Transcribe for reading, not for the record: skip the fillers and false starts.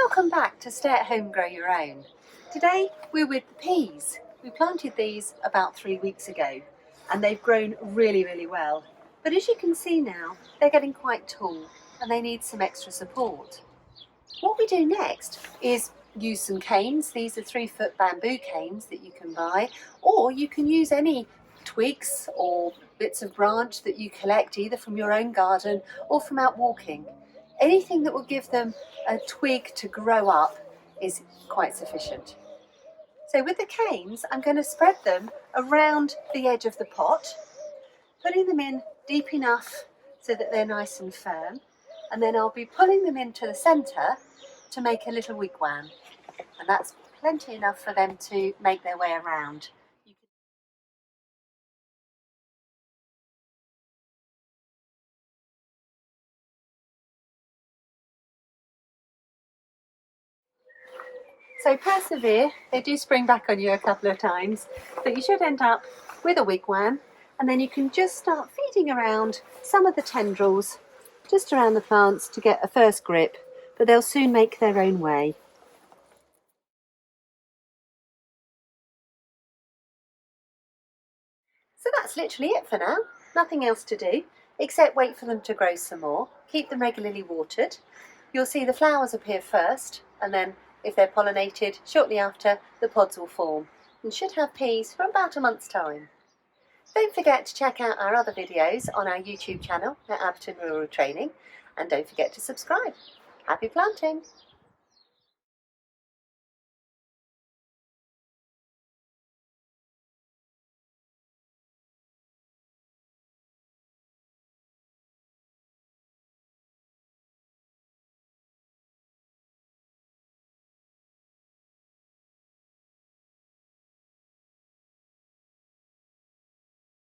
Welcome back to Stay at Home Grow Your Own. Today we're with the peas. We planted these about 3 weeks ago and they've grown really well. But as you can see now, they're getting quite tall and they need some extra support. What we do next is use some canes. These are 3-foot bamboo canes that you can buy, or you can use any twigs or bits of branch that you collect either from your own garden or from out walking. Anything that will give them a twig to grow up is quite sufficient. So with the canes, I'm going to spread them around the edge of the pot, putting them in deep enough so that they're nice and firm, and then I'll be pulling them into the centre to make a little wigwam, and that's plenty enough for them to make their way around. So persevere, they do spring back on you a couple of times, but you should end up with a wigwam, and then you can just start feeding around some of the tendrils just around the plants to get a first grip, but they'll soon make their own way. So that's literally it for now. Nothing else to do except wait for them to grow some more. Keep them regularly watered. You'll see the flowers appear first, and then if they're pollinated shortly after, the pods will form and should have peas for about a month's time. Don't forget to check out our other videos on our YouTube channel at Abberton Rural Training, and don't forget to subscribe. Happy planting!